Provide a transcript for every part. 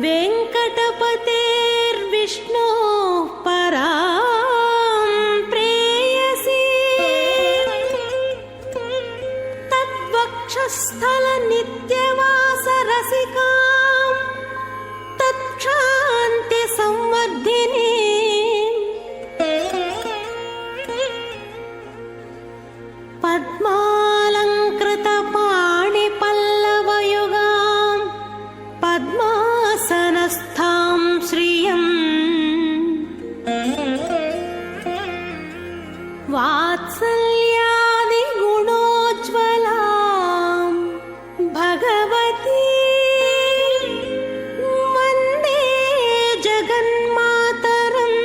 वेङ्कटपतेर्विष्णोः परां प्रेयसी तद्वक्षस्थलनित्यवासरसिकां तत्क्षान्तिसंवर्धिनी पद्मालङ्कृतपाणिपल्लवयुगां पद्मासनस्थां श्रियं वात्सल्यादिगुणोज्ज्वलां भगवती वन्दे जगन्मातरम्।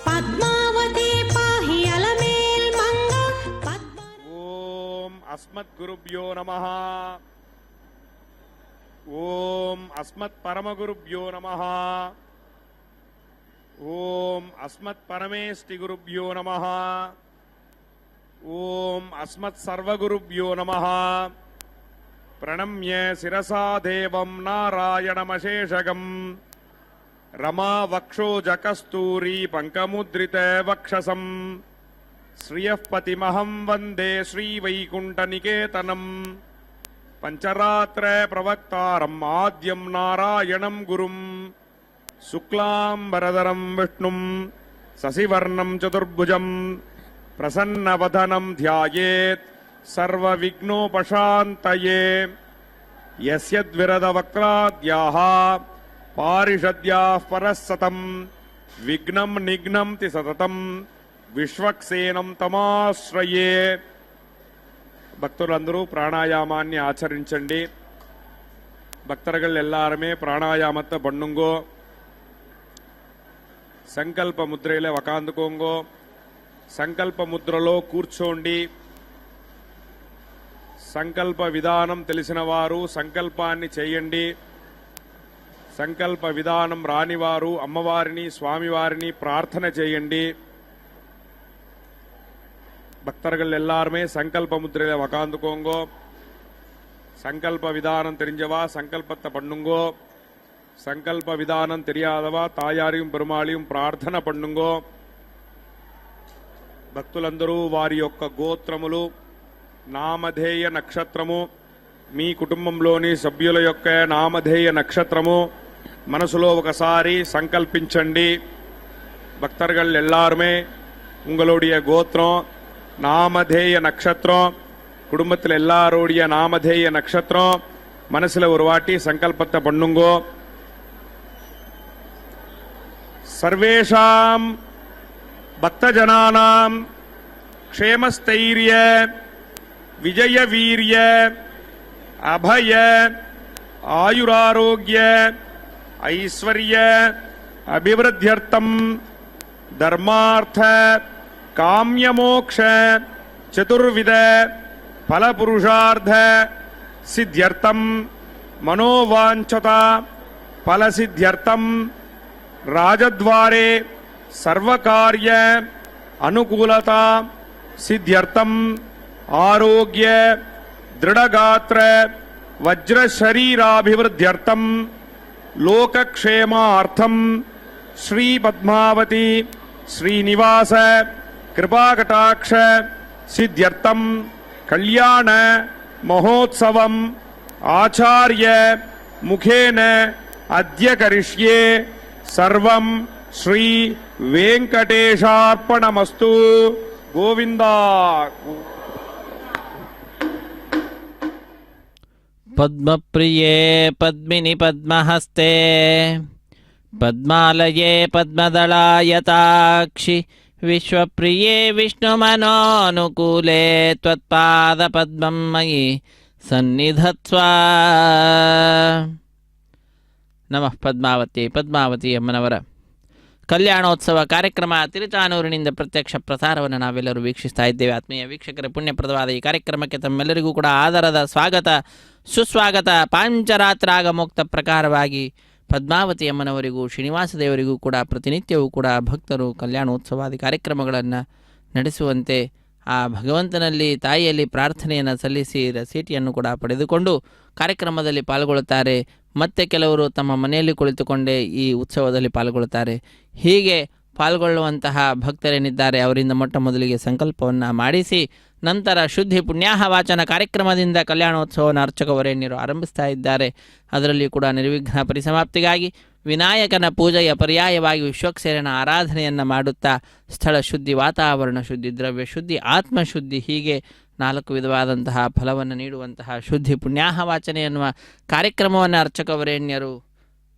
पद्मावती पाहि अलमेल्मङ्ग ओम अस्मद्गुरुभ्यो नमः। ओम अस्मत्परमगुरुभ्यो नमः। ओम अस्मत्परमेष्टिगुरुभ्यो नमः। ओम अस्मत्सर्वगुरुभ्यो नमः। प्रणम्य शिरसा देवं नारायणमशेषगम् रमा वक्षोजकस्तूरी पङ्कमुद्रित वक्षसम् श्रियः पतिमहं वन्दे श्रीवैकुण्ठनिकेतनम् पञ्चरात्र प्रवक्तारम् आद्यं नारायणं गुरुम् शुक्लाम्बरधरं विष्णुं शशिवर्णं चतुर्भुजं प्रसन्नवदनं ध्यायेत् सर्वविघ्नोपशान्तये। यस्यद्विरदवक्त्राद्याः पारिषद्याः परस्सतं विघ्नं निघ्नन्ति सततं విశ్వక్సేనం తమాశ్రయే. భక్తులందరూ ప్రాణాయామాన్ని ఆచరించండి. భక్తர்கள் எல்லாருமே பிராணாயாமத்தை பண்ணுங்கோ. సంకల్ప ముద్రలో ఉకాందుకోంగో. సంకల్ప ముద్రలో కూర్చోండి. సంకల్ప విధానం తెలిసిన వారు సంకల్పాన్ని చేయండి. సంకల్ప విధానం రానివారు అమ్మవారిని స్వామివారిని ప్రార్థన చేయండి. பக்தர்கள் எல்லாருமே சங்கல்ப முத்திரையில உக்காந்துக்கோங்கோ. சங்கல்ப விதானம் தெரிஞ்சவா சங்கல்பத்தை பண்ணுங்கோ. சங்கல்ப விதானம் தெரியாதவா தாயாரையும் பெருமாளையும் ప్రార్థన பண்ணுங்கோ. భక్తులందరూ వారి యొక్క గోత్రములు నామధేయ నక్షత్రము మీ కుటుంబంలోని సభ్యుల యొక్క నామధేయ నక్షత్రము మనసులో ఒకసారి సంకల్పించండి. భక్తர்கள் எல்லாருமே உங்களுடைய கோத்திரம் நாமதேய நட்சத்திரம் குடும்பத்தில் எல்லாரோடைய நாமதேய நட்சத்திரம் மனசுல ஒரு வாட்டி சங்கல்பத்தை பண்ணுங்கோ. சர்வேஷாம் பக்தஜனானாம் க்ஷேமஸ்தைரிய விஜய வீரிய அபய ஆயுராரோக்கிய ஐஸ்வர்ய அபிவிருத்தியர்த்தம் தர்மார்த்த काम्यमोक्ष चतुर्विध फलपुरुषार्थ सिद्ध्यर्थम मनोवांछता फलसिद्ध्यर्थम राजद्वारे सर्वकार्य अनुकूलता सिद्ध्यर्थम आरोग्य दृढ़गात्र वज्रशरीराभिवृद्ध्यर्थम लोकक्षेमार्थम श्री पद्मावती श्रीनिवास कृपाकटाक्ष सिद्ध्यर्थम कल्याण महोत्सवम आचार्य मुखेन अद्य करिष्ये सर्वं श्री वेंकटेशार्पणमस्तु गोविंदा. पद्मप्रिये पद्मिनि पद्महस्ते पद्मालये पद्मदलायताक्षि विश्वप्रिये विष्णुमनोनुकूले त्वत्पादपद्मं मयि सन्निधत्स्व. नमः पद्मावती पद्मावती अम्मनवर ಕಲ್ಯಾಣೋತ್ಸವ ಕಾರ್ಯಕ್ರಮ ತಿರುಚಾನೂರಿನಿಂದ ಪ್ರತ್ಯಕ್ಷ ಪ್ರಸಾರವನ್ನು ನಾವೆಲ್ಲರೂ ವೀಕ್ಷಿಸ್ತಾ ಇದ್ದೇವೆ. ಆತ್ಮೀಯ ವೀಕ್ಷಕರ ಪುಣ್ಯಪ್ರದವಾದ ಈ ಕಾರ್ಯಕ್ರಮಕ್ಕೆ ತಮ್ಮೆಲ್ಲರಿಗೂ ಕೂಡ ಆದರದ ಸ್ವಾಗತ ಸುಸ್ವಾಗತ. ಪಾಂಚರಾತ್ರಾಗಮೋಕ್ತ ಪ್ರಕಾರವಾಗಿ ಪದ್ಮಾವತಿ ಅಮ್ಮನವರಿಗೂ ಶ್ರೀನಿವಾಸ ದೇವರಿಗೂ ಕೂಡ ಪ್ರತಿನಿತ್ಯವೂ ಕೂಡ ಭಕ್ತರು ಕಲ್ಯಾಣೋತ್ಸವಾದಿ ಕಾರ್ಯಕ್ರಮಗಳನ್ನು ನಡೆಸುವಂತೆ ಆ ಭಗವಂತನಲ್ಲಿ ತಾಯಿಯಲ್ಲಿ ಪ್ರಾರ್ಥನೆಯನ್ನು ಸಲ್ಲಿಸಿ ರಸೀಟಿಯನ್ನು ಕೂಡ ಪಡೆದುಕೊಂಡು ಕಾರ್ಯಕ್ರಮದಲ್ಲಿ ಪಾಲ್ಗೊಳ್ಳುತ್ತಾರೆ. ಮತ್ತೆ ಕೆಲವರು ತಮ್ಮ ಮನೆಯಲ್ಲಿ ಕುಳಿತುಕೊಂಡೇ ಈ ಉತ್ಸವದಲ್ಲಿ ಪಾಲ್ಗೊಳ್ಳುತ್ತಾರೆ. ಹೀಗೆ ಪಾಲ್ಗೊಳ್ಳುವಂತಹ ಭಕ್ತರೇನಿದ್ದಾರೆ ಅವರಿಂದ ಮೊಟ್ಟ ಮೊದಲಿಗೆ ಸಂಕಲ್ಪವನ್ನು ಮಾಡಿಸಿ ನಂತರ ಶುದ್ಧಿ ಪುಣ್ಯಾಹ ವಾಚನ ಕಾರ್ಯಕ್ರಮದಿಂದ ಕಲ್ಯಾಣೋತ್ಸವವನ್ನು ಅರ್ಚಕ ವರೇಣ್ಯರು ಆರಂಭಿಸ್ತಾ ಇದ್ದಾರೆ. ಅದರಲ್ಲಿ ಕೂಡ ನಿರ್ವಿಘ್ನ ಪರಿಸಮಾಪ್ತಿಗಾಗಿ ವಿನಾಯಕನ ಪೂಜೆಯ ಪರ್ಯಾಯವಾಗಿ ವಿಶ್ವಕ್ಸೇನನ ಆರಾಧನೆಯನ್ನು ಮಾಡುತ್ತಾ ಸ್ಥಳ ಶುದ್ಧಿ, ವಾತಾವರಣ ಶುದ್ಧಿ, ದ್ರವ್ಯ ಶುದ್ಧಿ, ಆತ್ಮಶುದ್ಧಿ ಹೀಗೆ 4 ವಿಧವಾದಂತಹ ಫಲವನ್ನು ನೀಡುವಂತಹ ಶುದ್ಧಿ ಪುಣ್ಯಾಹ ವಾಚನೆ ಎನ್ನುವ ಕಾರ್ಯಕ್ರಮವನ್ನು ಅರ್ಚಕ ವರೇಣ್ಯರು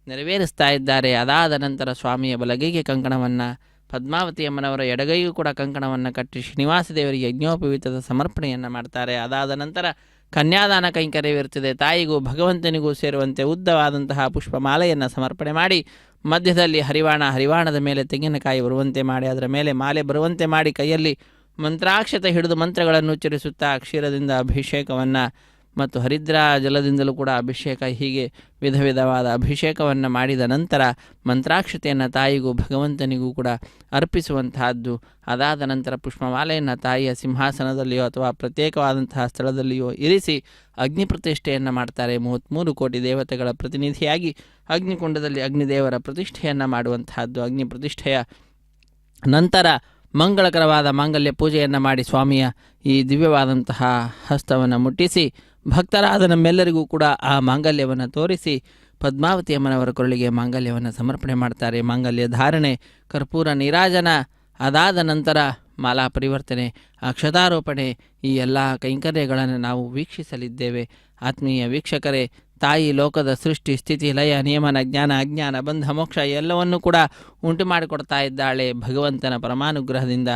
ನೆರವೇರಿಸ್ತಾ ಇದ್ದಾರೆ. ಅದಾದ ನಂತರ ಸ್ವಾಮಿಯ ಬಲಗೈಗೆ ಕಂಕಣವನ್ನು, ಪದ್ಮಾವತಿ ಅಮ್ಮನವರ ಎಡಗೈಗೂ ಕೂಡ ಕಂಕಣವನ್ನು ಕಟ್ಟಿ ಶ್ರೀನಿವಾಸ ದೇವರಿಗೆ ಯಜ್ಞೋಪವೀತದ ಸಮರ್ಪಣೆಯನ್ನು ಮಾಡ್ತಾರೆ. ಅದಾದ ನಂತರ ಕನ್ಯಾದಾನ ಕೈಂಕರ್ಯವಿರುತ್ತದೆ. ತಾಯಿಗೂ ಭಗವಂತನಿಗೂ ಸೇರುವಂತೆ ಉದ್ದವಾದಂತಹ ಪುಷ್ಪಮಾಲೆಯನ್ನು ಸಮರ್ಪಣೆ ಮಾಡಿ ಮಧ್ಯದಲ್ಲಿ ಹರಿವಾಣದ ಮೇಲೆ ತೆಂಗಿನಕಾಯಿ ಬರುವಂತೆ ಮಾಡಿ ಅದರ ಮೇಲೆ ಮಾಲೆ ಬರುವಂತೆ ಮಾಡಿ ಕೈಯಲ್ಲಿ ಮಂತ್ರಾಕ್ಷತೆ ಹಿಡಿದು ಮಂತ್ರಗಳನ್ನು ಉಚ್ಚರಿಸುತ್ತಾ ಕ್ಷೀರದಿಂದ ಅಭಿಷೇಕವನ್ನು ಮತ್ತು ಹರಿದ್ರಾ ಜಲದಿಂದಲೂ ಕೂಡ ಅಭಿಷೇಕ, ಹೀಗೆ ವಿಧ ವಿಧವಾದ ಅಭಿಷೇಕವನ್ನು ಮಾಡಿದ ನಂತರ ಮಂತ್ರಾಕ್ಷತೆಯನ್ನು ತಾಯಿಗೂ ಭಗವಂತನಿಗೂ ಕೂಡ ಅರ್ಪಿಸುವಂತಹದ್ದು. ಅದಾದ ನಂತರ ಪುಷ್ಪಮಾಲೆಯನ್ನು ತಾಯಿಯ ಸಿಂಹಾಸನದಲ್ಲಿಯೋ ಅಥವಾ ಪ್ರತ್ಯೇಕವಾದಂತಹ ಸ್ಥಳದಲ್ಲಿಯೋ ಇರಿಸಿ ಅಗ್ನಿ ಪ್ರತಿಷ್ಠೆಯನ್ನು ಮಾಡ್ತಾರೆ. 33 ಕೋಟಿ ದೇವತೆಗಳ ಪ್ರತಿನಿಧಿಯಾಗಿ ಅಗ್ನಿಕುಂಡದಲ್ಲಿ ಅಗ್ನಿದೇವರ ಪ್ರತಿಷ್ಠೆಯನ್ನು ಮಾಡುವಂತಹದ್ದು. ಅಗ್ನಿ ಪ್ರತಿಷ್ಠೆಯ ನಂತರ ಮಂಗಳಕರವಾದ ಮಾಂಗಲ್ಯ ಪೂಜೆಯನ್ನು ಮಾಡಿ ಸ್ವಾಮಿಯ ಈ ದಿವ್ಯವಾದಂತಹ ಹಸ್ತವನ್ನು ಮುಟ್ಟಿಸಿ ಭಕ್ತರಾದ ನಮ್ಮೆಲ್ಲರಿಗೂ ಕೂಡ ಆ ಮಾಂಗಲ್ಯವನ್ನು ತೋರಿಸಿ ಪದ್ಮಾವತಿ ಅಮ್ಮನವರ ಕೊರಳಿಗೆ ಮಾಂಗಲ್ಯವನ್ನು ಸಮರ್ಪಣೆ ಮಾಡ್ತಾರೆ. ಮಾಂಗಲ್ಯ ಧಾರಣೆ, ಕರ್ಪೂರ ನೀರಾಜನ, ಅದಾದ ನಂತರ ಮಾಲಾ ಪರಿವರ್ತನೆ, ಅಕ್ಷತಾರೋಪಣೆ, ಈ ಎಲ್ಲ ಕೈಂಕರ್ಯಗಳನ್ನು ನಾವು ವೀಕ್ಷಿಸಲಿದ್ದೇವೆ. ಆತ್ಮೀಯ ವೀಕ್ಷಕರೇ, ತಾಯಿ ಲೋಕದ ಸೃಷ್ಟಿ, ಸ್ಥಿತಿ, ಲಯ, ನಿಯಮನ, ಜ್ಞಾನ, ಅಜ್ಞಾನ, ಬಂಧ, ಮೋಕ್ಷ ಎಲ್ಲವನ್ನೂ ಕೂಡ ಉಂಟು ಮಾಡಿಕೊಡ್ತಾ ಇದ್ದಾಳೆ ಭಗವಂತನ ಪರಮಾನುಗ್ರಹದಿಂದ.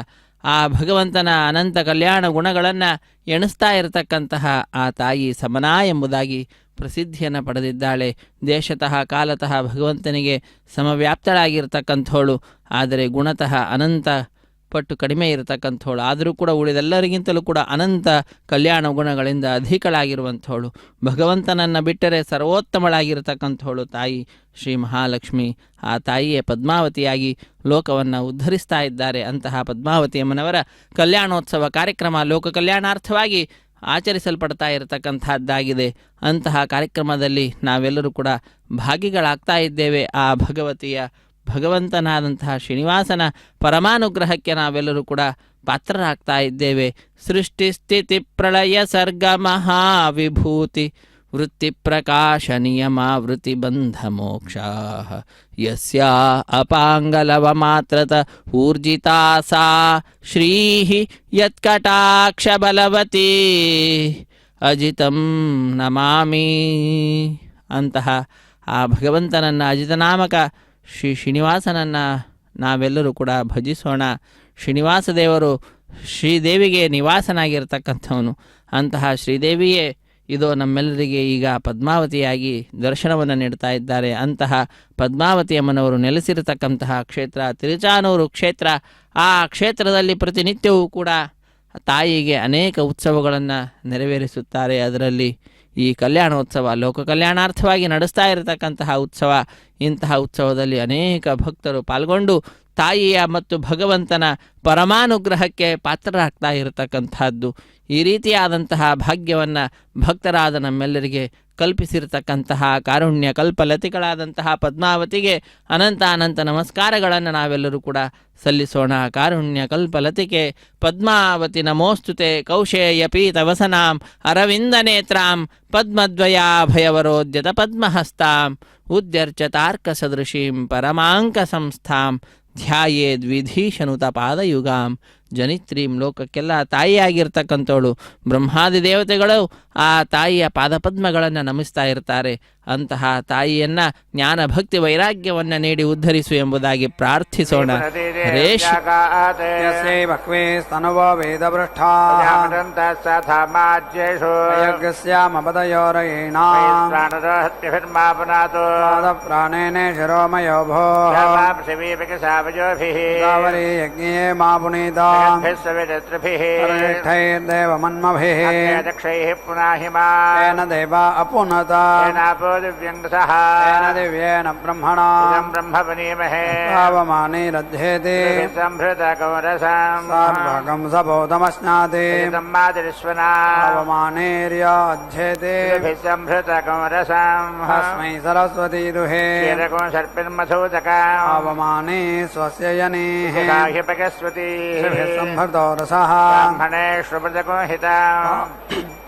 ಆ ಭಗವಂತನ ಅನಂತ ಕಲ್ಯಾಣ ಗುಣಗಳನ್ನು ಎಣಿಸ್ತಾ ಇರತಕ್ಕಂತಹ ಆ ತಾಯಿ ಸಮನಾ ಎಂಬುದಾಗಿ ಪ್ರಸಿದ್ಧಿಯನ್ನು ಪಡೆದಿದ್ದಾಳೆ. ದೇಶತಃ ಕಾಲತಃ ಭಗವಂತನಿಗೆ ಸಮವ್ಯಾಪ್ತಳಾಗಿರ್ತಕ್ಕಂಥವಳು, ಆದರೆ ಗುಣತಃ ಅನಂತ ಪಟ್ಟು ಕಡಿಮೆ ಇರತಕ್ಕಂಥವಳು, ಆದರೂ ಕೂಡ ಉಳಿದೆಲ್ಲರಿಗಿಂತಲೂ ಕೂಡ ಅನಂತ ಕಲ್ಯಾಣ ಗುಣಗಳಿಂದ ಅಧಿಕಳಾಗಿರುವಂಥವಳು. ಭಗವಂತನನ್ನು ಬಿಟ್ಟರೆ ಸರ್ವೋತ್ತಮಳಾಗಿರ್ತಕ್ಕಂಥವಳು ತಾಯಿ ಶ್ರೀ ಮಹಾಲಕ್ಷ್ಮಿ. ಆ ತಾಯಿಯೇ ಪದ್ಮಾವತಿಯಾಗಿ ಲೋಕವನ್ನು ಉದ್ಧರಿಸ್ತಾ ಇದ್ದಾರೆ. ಅಂತಹ ಪದ್ಮಾವತಿ ಅಮ್ಮನವರ ಕಲ್ಯಾಣೋತ್ಸವ ಕಾರ್ಯಕ್ರಮ ಲೋಕ ಕಲ್ಯಾಣಾರ್ಥವಾಗಿ ಆಚರಿಸಲ್ಪಡ್ತಾ ಇರತಕ್ಕಂಥದ್ದಾಗಿದೆ. ಅಂತಹ ಕಾರ್ಯಕ್ರಮದಲ್ಲಿ ನಾವೆಲ್ಲರೂ ಕೂಡ ಭಾಗಿಗಳಾಗ್ತಾ ಇದ್ದೇವೆ. ಆ ಭಗವಂತನಾದಂತಹ ಶ್ರೀನಿವಾಸನ ಪರಮಾನುಗ್ರಹಕ್ಕೆ ನಾವೆಲ್ಲರೂ ಕೂಡ ಪಾತ್ರರಾಗ್ತಾ ಇದ್ದೇವೆ. ಸೃಷ್ಟಿ ಸ್ಥಿತಿ ಪ್ರಳಯ ಸರ್ಗ ಮಹಾವಿಭೂತಿ ವೃತ್ತಿ ಪ್ರಕಾಶ ನಿಯಮ ವೃತ್ತಿ ಬಂಧ ಮೋಕ್ಷ ಯಸ್ಯಾ ಅಪಾಂಗಲವ ಮಾತ್ರತ ಊರ್ಜಿತಾ ಸಾ ಶ್ರೀ ಯತ್ಕಟಾಕ್ಷ ಬಲವತಿ ಅಜಿತಂ ನಮಾಮಿ. ಅಂತಹ ಆ ಭಗವಂತನನ್ನು, ಅಜಿತನಾಮಕ ಶ್ರೀನಿವಾಸನನ್ನು ನಾವೆಲ್ಲರೂ ಕೂಡ ಭಜಿಸೋಣ. ಶ್ರೀನಿವಾಸ ದೇವರು ಶ್ರೀದೇವಿಗೆ ನಿವಾಸನಾಗಿರ್ತಕ್ಕಂಥವನು. ಅಂತಹ ಶ್ರೀದೇವಿಯೇ ಇದು ನಮ್ಮೆಲ್ಲರಿಗೆ ಈಗ ಪದ್ಮಾವತಿಯಾಗಿ ದರ್ಶನವನ್ನು ನೀಡ್ತಾ ಇದ್ದಾರೆ. ಅಂತಹ ಪದ್ಮಾವತಿ ಅಮ್ಮನವರು ನೆಲೆಸಿರತಕ್ಕಂತಹ ಕ್ಷೇತ್ರ ತಿರುಚಾನೂರು ಕ್ಷೇತ್ರ. ಆ ಕ್ಷೇತ್ರದಲ್ಲಿ ಪ್ರತಿನಿತ್ಯವೂ ಕೂಡ ತಾಯಿಗೆ ಅನೇಕ ಉತ್ಸವಗಳನ್ನು ನೆರವೇರಿಸುತ್ತಾರೆ. ಅದರಲ್ಲಿ ಈ ಕಲ್ಯಾಣೋತ್ಸವ ಲೋಕ ಕಲ್ಯಾಣಾರ್ಥವಾಗಿ ನಡೆಸ್ತಾ ಇರತಕ್ಕಂತಹ ಉತ್ಸವ. ಇಂತಹ ಉತ್ಸವದಲ್ಲಿ ಅನೇಕ ಭಕ್ತರು ಪಾಲ್ಗೊಂಡು ತಾಯಿಯ ಮತ್ತು ಭಗವಂತನ ಪರಮಾನುಗ್ರಹಕ್ಕೆ ಪಾತ್ರರಾಗ್ತಾ ಇರತಕ್ಕಂಥದ್ದು. ಈ ರೀತಿಯಾದಂತಹ ಭಾಗ್ಯವನ್ನು ಭಕ್ತರಾದ ನಮ್ಮೆಲ್ಲರಿಗೆ ಕಲ್ಪಿಸಿರ್ತಕ್ಕಂತಹ ಕಾರುಣ್ಯ ಕಲ್ಪಲತಿಗಳಾದಂತಹ ಪದ್ಮಾವತಿಗೆ ಅನಂತ ಅನಂತ ನಮಸ್ಕಾರಗಳನ್ನು ನಾವೆಲ್ಲರೂ ಕೂಡ ಸಲ್ಲಿಸೋಣ. ಕಾರುಣ್ಯ ಕಲ್ಪಲತಿಕೆ ಪದ್ಮಾವತಿ ನಮೋಸ್ತುತೆ ಕೌಶೇಯ ಪೀತವಸನಾಂ ಅರವಿಂದ ನೇತ್ರಾಂ ಪದ್ಮದ್ವಯಾಭಯವರೋದ್ಯತ ಪದ್ಮಹಸ್ತಾಂ ಉದ್ಯರ್ಚತಾರ್ಕ ಸದೃಶೀಂ ಪರಮಾಂಕ ಸಂಸ್ಥಾಂ ಧ್ಯಾಯೇದ್ವಿಧೀಶನುತ ಪಾದಯುಗಾಂ. ಜನಿತ್ರೀಂ ಲೋಕಕ್ಕೆಲ್ಲ ತಾಯಿಯಾಗಿರ್ತಕ್ಕಂಥವಳು. ಬ್ರಹ್ಮಾದಿ ದೇವತೆಗಳು ಆ ತಾಯಿಯ ಪಾದಪದ್ಮಗಳನ್ನು ನಮಿಸ್ತಾ ಇರ್ತಾರೆ. ಅಂತಹ ತಾಯಿಯನ್ನು ಜ್ಞಾನ ಭಕ್ತಿ ವೈರಾಗ್ಯವನ್ನು ನೀಡಿ ಉದ್ಧರಿಸು ಎಂಬುದಾಗಿ ಪ್ರಾರ್ಥಿಸೋಣ. ಹರೇಶ್ ಪ್ರಾಣೇನೆ ಶಿರೋಮಯೋ ಭೋ ಯಜ್ಞೇ ಮಾ ಪುನೀತಾ ैर्देवमन्मभिः दक्षैः पुनाहिमा तेन देवा अपुनत तेनापो दिव्यङ्गसः तेन दिव्येन ब्रह्मणा ब्रह्मपनीमहे पावमानेरध्येते संभृतकौरसम् सार्वगं सबोधमश्नाति सम्मादिर्श्वना पावमानेर्याध्येते संभृतकौरसम् अस्मै सरस्वती दुहे कीरको सर्पिर्मथोदका पावमाने स्वस्य यनेः गाह्यपकस्वती संभृतो रसः ब्राह्मणे श्रुपदको हिता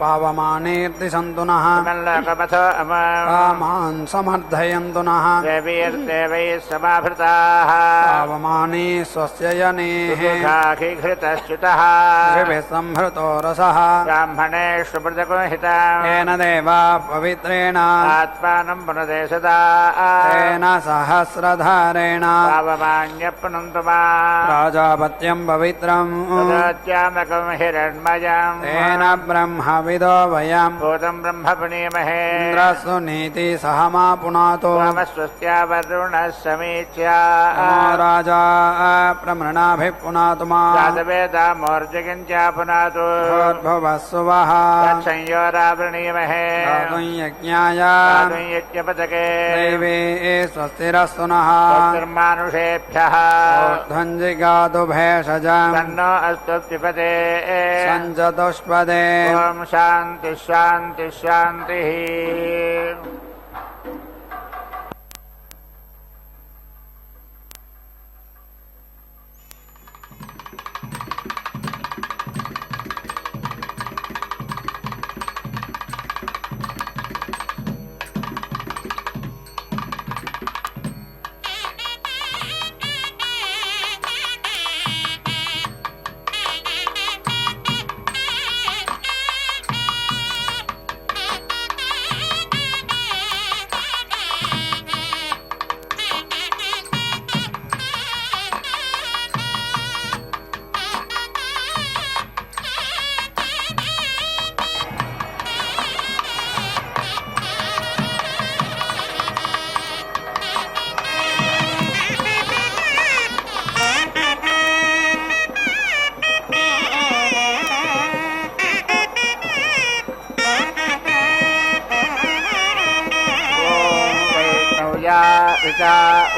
पावमानेर्ति सन्तु नः मल्लकपथो कामान् समर्थयन्तु नः देवैर्देवैः समाभृताः पावमाने स्वस्य यनेः घृतश्च्युतः शिभिः सम्भृतो रसः ब्राह्मणे श्रुपदको हिता येन देवा पवित्रेण आत्मानं पुनदे सदा तेन सहस्रधारेण पावमान्यप्नुन्तु मा प्राजापत्यं पवित्रम् तदोद्यामकं हिरण्मयम् तेन ब्रह्मविदो वयं भूतं ब्रह्मपुनीमहे इन्द्रस्तु नीति सह मा पुनातो स्वस्त्या वरुणः समीच्या नमो राजा प्रमृणाभिः पुनातु मा जातवेदामोर्जगिञ्चा पुनातु भूर्भुवस्सु वः तत्संयोरावृणीमहे दातुं यज्ञाय यज्ञपदके दैवे स्वस्तिरस्तु नः मानुषेभ्यः ऊर्ध्वञ्जिगातु भेषजम् तन्नो अस्तु पिपते सञ्चतुष्पदे ॐ शान्तिः शान्तिः शान्तिः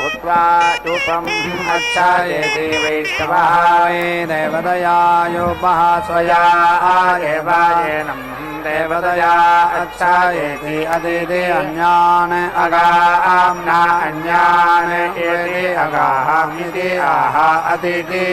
उत्वा धूपम् अच्छायते वैष्णवाय देवदयायोपः स्वया देवायनम् देवदया अच्छायते अदिति अन्यान् अगाम्ना अन्यान् एति अगामिति आह अदिति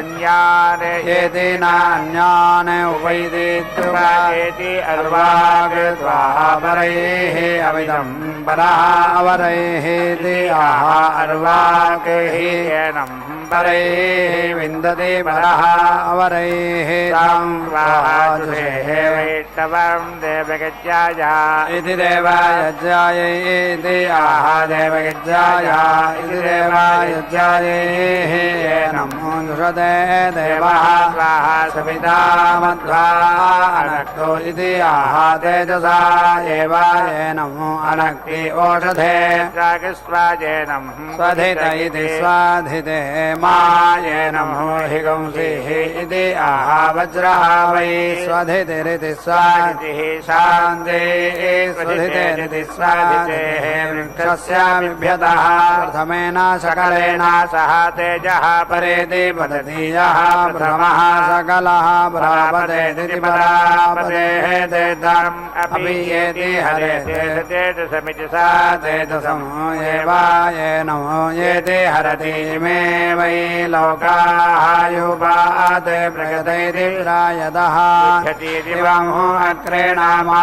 अन्यान् एति नान्यान् उपैदित्वायेति अर्वागत्वाः परैः अविदम् परः अवरैः दि आह अर्वागैः एनम् परैः विन्दति परः अवरैः वैष्णवम् देवगज्जाय इति देवायज्ञाय इति आह देवगज्जाय इति देवायज्ञाय नमो जुषते देवः स्वाहा सविता मध्वा अनक्तो इति आह तेजसा एवाय नमो अनक्ति ओषधे स्वागस्वाजेनम् स्वधित इति स्वाधिते माय नमो हिगंसिः इति आह वज्रः वै स्वधितिरिति स्वाधितिः शान्तिः स्वधितेरिति स्वाधितेः वृक्षस्य बिभ्यतः प्रथमेन सकलेन सह तेजः परेति पतति यः प्रथमः सकलः प्रापतेति परापतेः तेजम् अपीयेति हरेति तेजसमिति सा तेजसमो एवाय नमो येति हरति मे वै लोकाः युपाते प्रगतैति प्रायतः दिवमो अग्रे नामा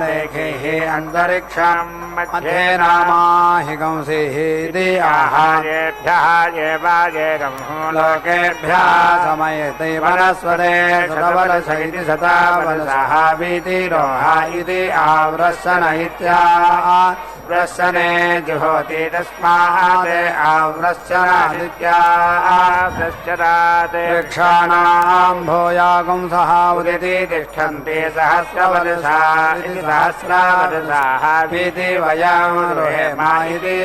लेखैः अन्तरिक्षम् मध्ये नामा हिगंसिः इति आहारेभ्यः एवायेनमो लोकेभ्यः समयते वनस्पते सुरवरस इति सतावरसः वीतिरोह इति आवृशन इत्याह व्रश्चने जुहोति तस्मात् अव्रश्चनादित्या व्रश्चरात् वृक्षाणां भूयागुं सह उदिति तिष्ठन्ति सहस्रवर्षा इति सहस्रवर्षाः भीति वयं रुहेमा इति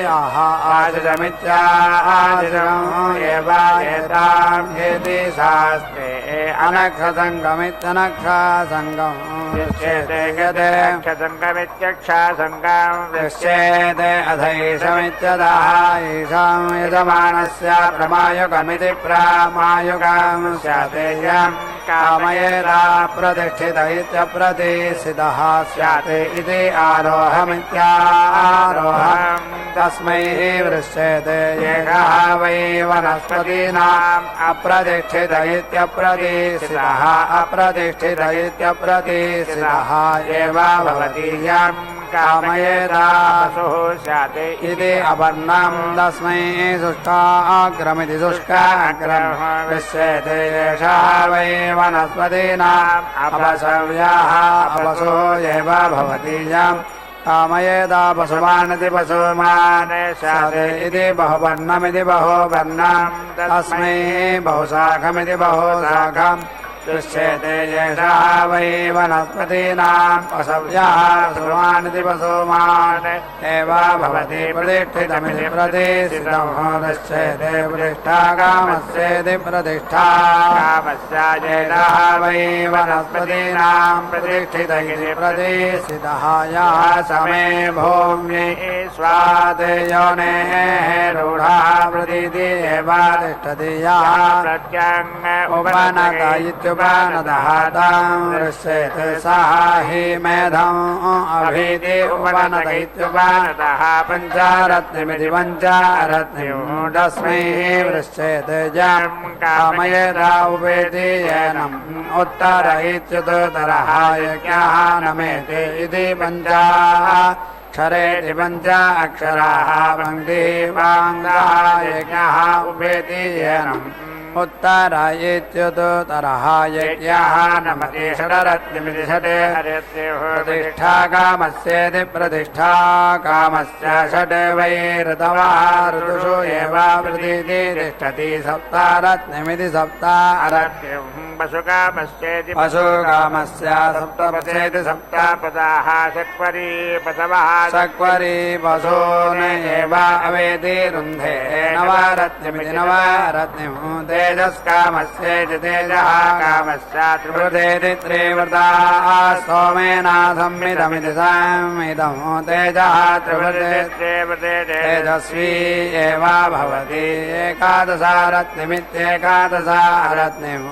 आजमित्याजम् एव एताम् इति शास्त्रे अनक्षसङ्गमित्यनक्षसङ्गम् दृश्येते गते क्षसङ्गमित्यक्षासङ्गम् दृश्येते अधैषमित्यतः ईशां यजमानस्य प्रमायुगमिति प्रमायुगं स्यातेयं कामयेता प्रतिष्ठित इत्यप्रतिष्ठितः स्यात् इति आरोहमित्यारोहम् तस्मै वृश्येते एकः वै वनस्पतीनाम् अप्रतिष्ठित इत्यप्रतिष्ठितः अप्रतिष्ठित इत्यप्रतिष्ठितः एव भवति यं कामयेता पशुः स्यात् इति अपर्णं तस्मै शुष्काग्रमिति शुष्काग्रम् दृश्यते एषः वै वनस्पतीनाम् अपशव्याः अपशो एव भवति यं कामयेता पशुमानिति पशुमान् स्यात् इति बहुवर्णमिति बहुवर्णम् तस्मै बहुशाखमिति बहुशाखम् दृश्यते एषः वै वनस्पतीनाम् पशव्याः पशुमानिति पशुमान् एव भवति प्रतिष्ठितमिति प्रतिष्ठितम् दृश्यते प्रतिष्ठाकामस्येति प्रतिष्ठा कामस्याजेषः वै वनस्पतीनाम् प्रतिष्ठित इति प्रतिष्ठितः यः समे भूम्यै स्वादेयोनेः रूढः प्रतीति एव तिष्ठति यः प्रत्यङ् उपनत इत्युपनतः तं दृश्यते सः हि मेधम् अभीति उपनत इत्युपनतः पञ्चरत्नमिति पञ्चरत्नम् तस्मै दृश्यते यं कामयेता उपेति येनम् उत्तर इत्युत्तरः यज्ञः नमेति इति पञ्चाक्षरेति पञ्च अक्षराः पङ्क्तिवाङ्गः यज्ञः उपेति येनम् उत्तर इत्युत्तरः यज्ञः नमति षडरत्नमिति षट् प्रतिष्ठा कामस्येति प्रतिष्ठा कामस्य षट् वै ऋतवः ऋतुषु एव प्रतीति तिष्ठति सप्तरत्नमिति सप्तरत्नम् पशुकामस्येति पशुकामस्य सप्तपथेति सप्तपदाः चत्वरि पशवः चत्वरि पशून् एव अवेति रुन्धे नवरत्नमिति नवरत्नम् तेजस्कामस्येति तेजः कामस्य त्रिवृतेति त्रिवृताः सोमेन संमिदमिति संमिदम् तेजः त्रिवृते तेजस्वी एव भवति एकादशरत्नमित्येकादशरत्नम्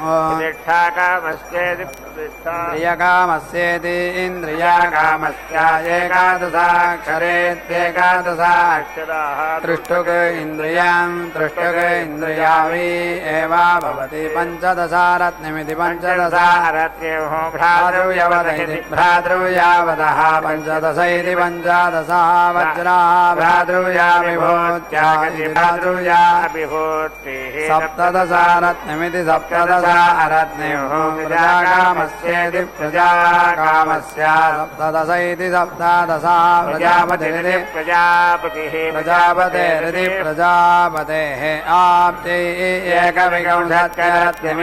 इन्द्रियकामस्येति इन्द्रियकामस्य एकादशाक्षरेत्येकादशाक्षराः त्रिष्टुक इन्द्रियं त्रिष्टुक इन्द्रियावि एव भवति पञ्चदशरत्नमिति पञ्चदशरत्नम् भ्रातृयवद इति भ्रातृयावदः पञ्चदश इति पञ्चदशः वज्रः भ्रातृया विभूत्या इति भ्रातृया विभूतिः सप्तदशरत्नमिति सप्तदशरत्नम् प्रजाकामस्येति प्रजाकामस्य सप्तदश इति सप्तदशः प्रजापतिरिति प्रजापतिः प्रजापतेरिति प्रजापतेः आप्ति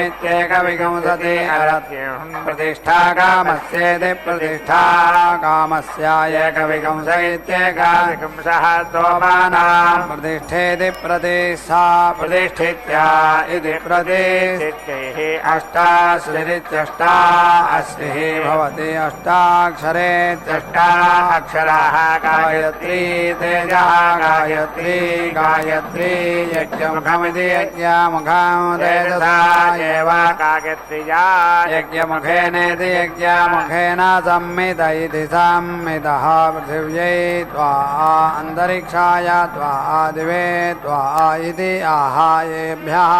एकविंशत्यरत्नमित्येकविंशति अरत्नम् प्रतिष्ठाकामस्येति प्रतिष्ठाकामस्य एकविंश इत्येकविंशः सोमानाम् प्रतिष्ठेति प्रतिष्ठा प्रतिष्ठित्या इति प्रतिष्ठितिः अष्टाश्रिरित्यष्टा अश्रिः भवति अष्टाक्षरेत्यष्टा अक्षराः गायत्री तेजः गायत्री गायत्री यज्ञमुखमिति यज्ञमुखम् तेजसा एव गायत्र्या यज्ञमुखेनेति यज्ञमुखेन संमित इति संमितः पृथिव्यै त्वा अन्तरिक्षाय त्वा दिवे त्वा इति आहायेभ्यः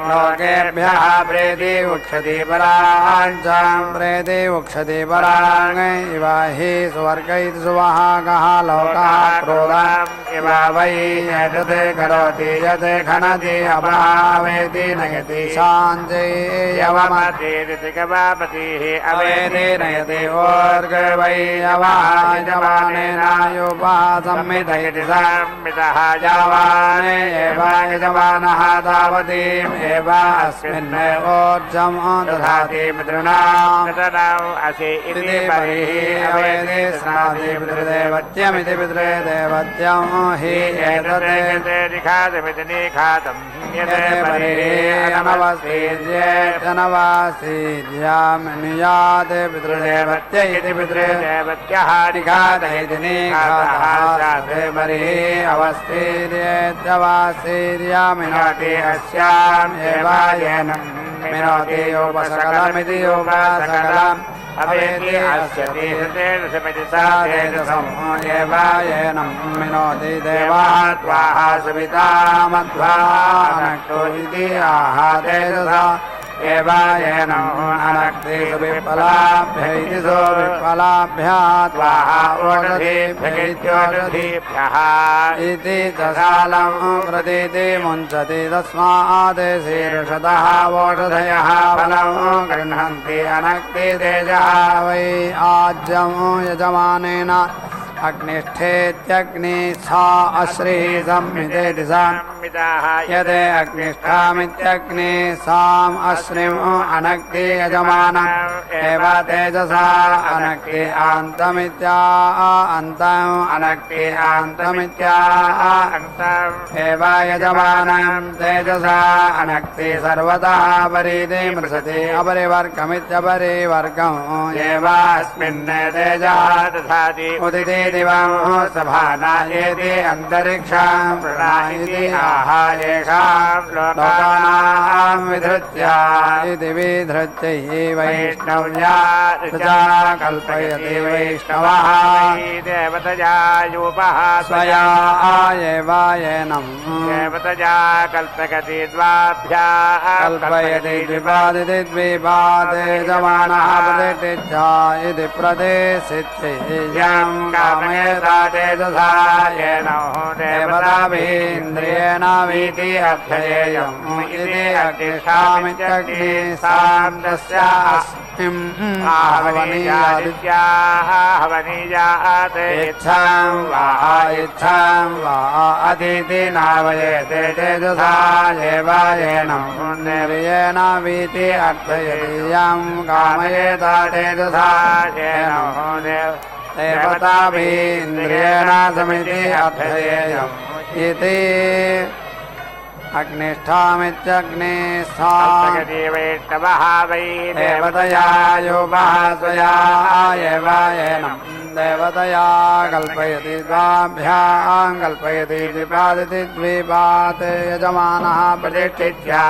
लोकेभ्यः प्रेति उक्षति पराञ्चां प्रेति उक्षति पराङ् इव हि स्वर्ग इति सुवहागः लोकः क्रोधम् इव वै यत् करोति यत् खनति अभावेति नयति शान्ति यवमति ऋतिकवापतिः अवेति नयति ओर्ग वै यवायजमानेनायुपासंमितयति संमितः यवाने एव यजमानः तावतीम् एव अस्मिन् ऊर्जम् दधाति पितॄणाम् तदनौ असि इति परिः अवेति स्नाति पितृदेवत्यमिति पितृदेवत्यम् हि एतत् निखातमिति निखातम् यते परिरेणवासीर्यामिनुयात् पितृदेवत्य इति पितृदेवत्यः निखातयति निखाते परिः अवस्थीर्येत्यवासीर्यामिनोति अस्याम् एवायेनम् मिनोति योपसकलमिति योपसकलम् अवेति अस्यति सा तेजसम् एवायेनम् मिनोति देवाः त्वाः सविता मध्वा अनक्तो इति आह तेजसा एवायेनम् अनक्ति सुविफलाभ्य इति सुविफलाभ्यः त्वाः ओषधीभ्यः इति दशालम् प्रतीति मुञ्चति तस्मात् शीर्षतः ओषधयः फलम् गृह्णन्ति अनक्ति तेजः वै आज्यम् यजमानेन अग्निष्ठेत्यग्नि सा अश्रिः संहितेति सा यदे अग्निष्ठामित्यग्नि साम् अश्रिम् अनक्ति यजमानम् एव तेजसा अनक्ति आन्तमित्या अन्तम् अनक्ति आन्तमित्या एव यजमानम् तेजसा अनक्ति सर्वतः परीति मृशति अपरिवर्गमित्यपरिवर्गम् एवास्मिन् तेजः दधाति उदिति दिवं सभानायेति अन्तरिक्षं प्रणायति आह येषां लोकानां विधृत्या इति विधृत्यै वैष्णव्या ऋचा कल्पयति वैष्णवः देवतया यूपः स्वया आयेवायेनम् देवतया कल्पयति द्वाभ्या कल्पयति द्विपादिति द्विपादे जमानः प्रतिष्ठा इति प्रदेशित्यं कामयता तेजसा येनो देवताभिन्द्रियेण वीति अर्थयेयम् इति अग्निष्ठामित्यग्नि सां तस्य अस्मिन् हवनीयात् इच्छां वा अदिति नावयेते तेजसा एवायेनम् निर्येण वीति अर्थयति यं कामयेता तेजसा येनो देवताभिन्द्रियेण समिति अर्थयेयम् इति अग्निष्ठामित्यग्ने सा वैष्णवः वै देवतया योगः स्वया एवायेनम् देवतया कल्पयति द्वाभ्यां कल्पयति द्विपादिति द्विपात् यजमानः प्रतिष्ठित्या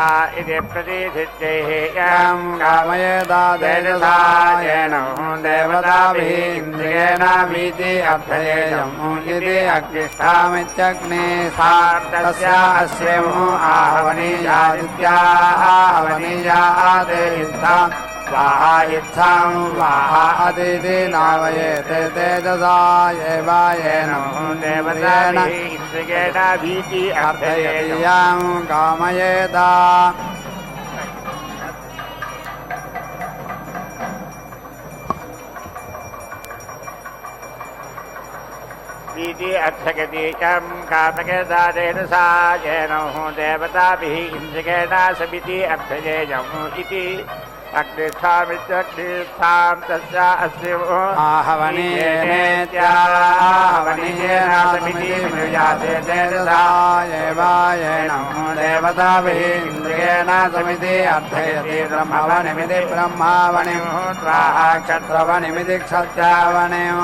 इति प्रतिष्ठित्यैः यं कामयेता तेजसा येनो देवताभिन्द्रियेण वीति अर्थयेयम् इति अग्निष्ठामित्यग्ने सा तस्य अस्यम् आहवनीयादित्याहवनीयात् इत्थं स्वाहा इत्थं स्वाहा अदिति नावयेते तेजसा एवायेनम् देवतेन इन्द्रियेण भीति अर्थयति यं कामयेता इति अर्थयति यं कामयेता तेजसा येनो देवताभिः इन्द्रियेण समिति अर्थयेयम् इति अग्निष्ठामित्यग्निष्ठां तस्य अस्मिन् आहवनीयेनेत्याहवनीयेन समिति मृजाते तेजसा एवायेनम् देवताभिः इन्द्रियेण समिति अर्थयति ब्रह्मवनिमिति ब्रह्मावनिम् स्वाहा क्षत्रवनिमिति क्षत्रावनिम्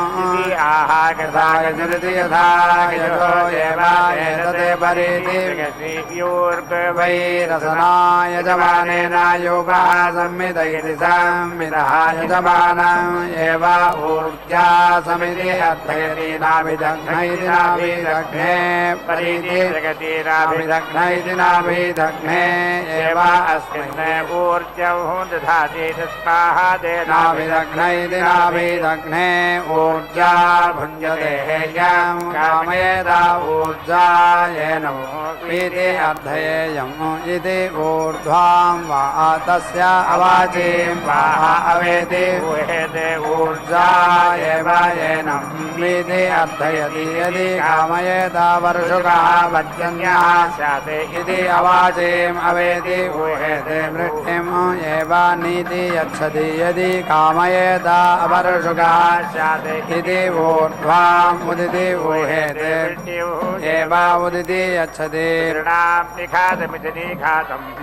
कृतागजुरिति यथा यतो एवायेतते परीति वै रसनाय जमानेन योगः संमित इति संविदः यजमानम् एव ऊर्जा समिति अर्थयति नाभिदग्न इति नाभिदग्ने परीति जगति नाभिदग्न इति नाभिदग्ने एव अस्मिन् ऊर्जं दधाति स्वाहा नाभिदग्न इति नाभिदग्ने ऊर्जा भुञ्जते यं कामयेद ऊर्जा येन इति अर्थयेयम् इति ऊर्ध्वां वा तस्य अवाचिं वा अवेति ऊर्जा एव येनम् इति अर्थयति यदि कामयेत वर्षुकः वज्रन्यः स्यात् इति अवाचिम् अवेति ऊहेते वृष्टिम् एव नीति यच्छति यदि कामयेत वर्षुकः स्यात् इति ऊर्ध्वाम् उदिति ऊहेते एव उदिति यच्छति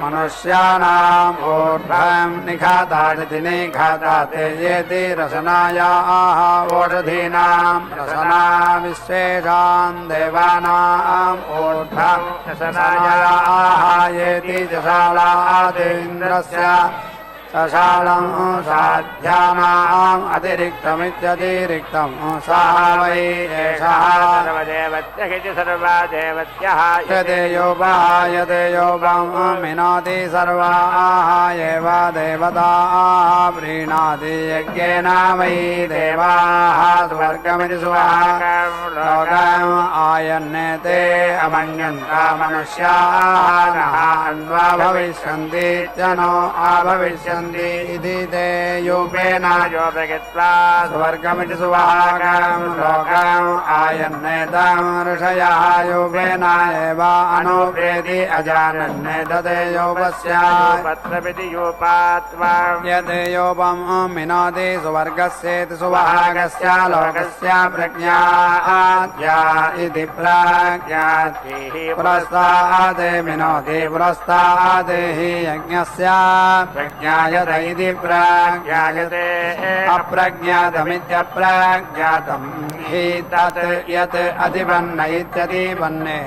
मनुष्याणाम् ऊर्ध्वम् निघातादिति निघाताते येति रसनायाः ओषधीनाम् रसना विश्वेषाम् देवानाम् ऊर्ध्वम् रसनायाः येति जशालादिन्द्रस्य सशालम् साध्यानाम् अतिरिक्तमित्यतिरिक्तम् सा वै एषः सर्वा देवत्यः यदेयोपम् मिनोति सर्वाः एव देवताः प्रीणाति यज्ञेन वै देवाः स्वर्गमिति लोकम् आयन्नेते अमन्यन्त मनुष्याः नः अन्वा भविष्यन्ति च नो आभविष्यन्ति इति ते यूपेन योपयित्वा स्वर्गमिति सुभागम् लोकम् आयन्नेतम् ऋषयः यूपेन एव अनुप्रेति अजानन्नेतते योपस्य पत्रमिति योपात्वा यते योपम् मिनोति सुवर्गस्येति सुभागस्य लोकस्य प्रज्ञाद्या इति प्राज्ञाद्भिः पुरस्तात् मिनोति पुरस्तात् हि यज्ञस्य प्रज्ञायत इति प्राज्ञायते अप्रज्ञातमित्यप्रज्ञातम् हि तत् यत् अधिपन्न इत्यधिपन्ने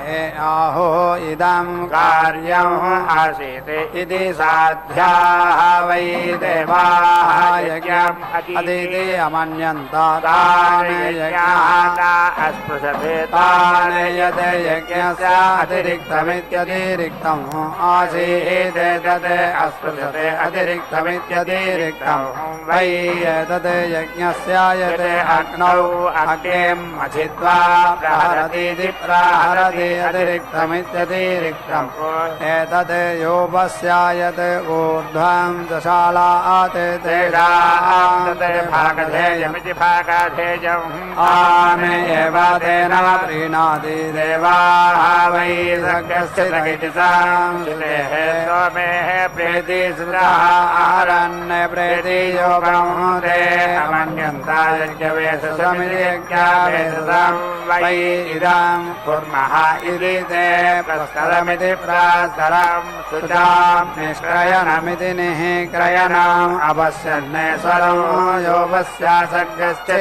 आहो इदम् कार्यम् आसीत् इति साध्याः वै देवाः यज्ञम् अदिति अमन्यन्त तान् यज्ञाः अस्पृशते तान् यत् यज्ञस्य अतिरिक्तमित्यतिरिक्तम् आसीत् तत् अस्पृशते अतिरिक्तमित्यतिरिक्तम् वै एतत् यज्ञस्य यत् अग्नौ अग्निम् अचित्वा प्रहरतीति प्रहरति अतिरिक्तमित्यतिरिक्तम् एतत् योपस्य यत् ऊर्ध्वम् दशालात् तेषाम् भागधेयमिति भागधेयम् आन् एव तेन प्रीणाति देवाः वै सर्गस्य सोमेः प्रेति आरण्य प्रेति योगम् ते अमन्यन्ता यज्ञवेशसमिति वै इदम् कुर्मः इति ते प्रस्तरमिति प्रास्तरम् शुचाम् निष्क्रयणमिति निःक्रयणम् अपश्यन्नेश्वरम् योगस्य सर्गस्य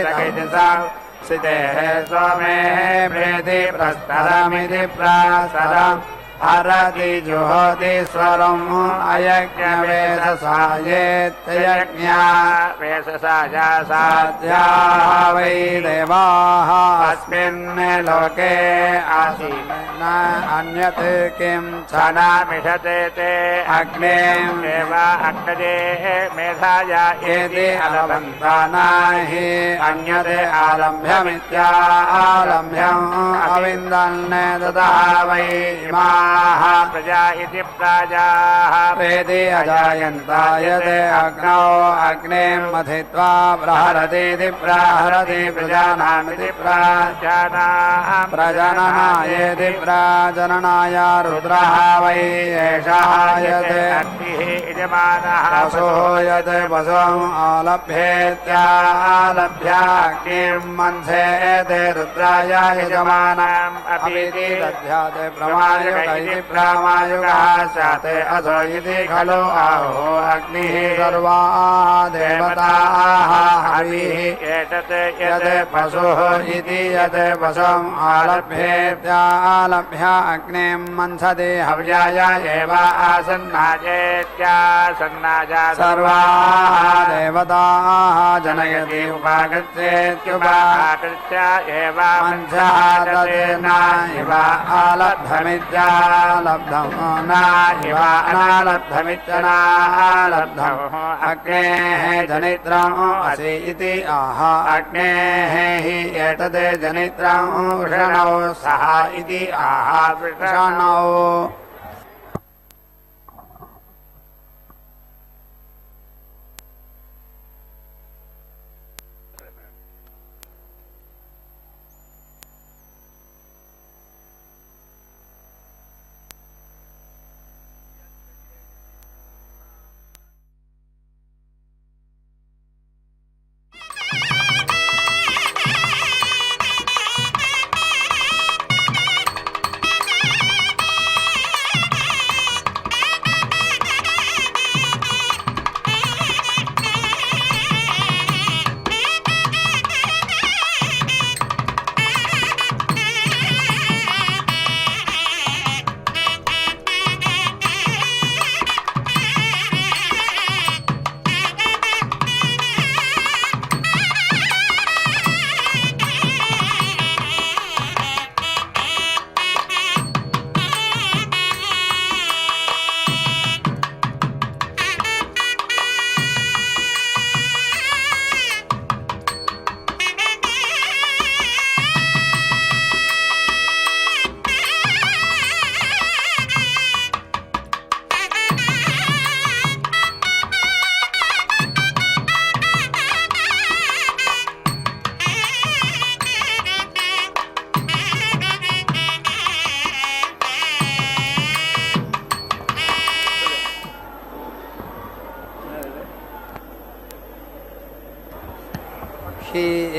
सितेः सोमेः प्रेति प्रस्तरमिति प्रास्तरम् हरति जुहोति स्वरम् अयज्ञवेशसायेत्ययज्ञा वेशसाया साध्याः वै देवाः अस्मिन् लोके आसीत् न अन्यत् किं च नामिषते ते अग्नेम् एव अग्नजेः मेधाया एति अलभन्ता न हि अन्यत् आलम्भ्यमित्यालम्भ्यम् अविन्दन् ततः वै इमाः प्रजा इति प्राजाः प्रेति अजायन्ता यत् अग्नौ अग्निम् मथित्वा प्रहरतीति प्रहरति प्रजानामिति प्रजननायेति प्रजननाय रुद्रः वै एषः यत् पशुः यत् पशुम् आलभ्येत्यालभ्याग्निम् मन्थेते रुद्राय यजमानम् अपीति दध्याते प्रमायुगैः प्रामायुगः स्यात् असो इति खलु आहो अग्निः सर्वाः देवताः हविः एतत् यत् पशुः इति यत् पशुम् आलभ्येत्यालभ्य अग्निम् मन्थति हव्याय एव आसन्नायेत्या सन्नाजातु सर्वाः देवताः जनयति उपाकृत्य एव मञ्चः तदेन इव आलब्धमित्यालब्धं न इव अनालब्धमित्यनालब्धम् अग्नेः जनित्रम् असि इति आह अग्नेः हि एतद् जनित्रम् वृषणौ सः इति आह वृषणौ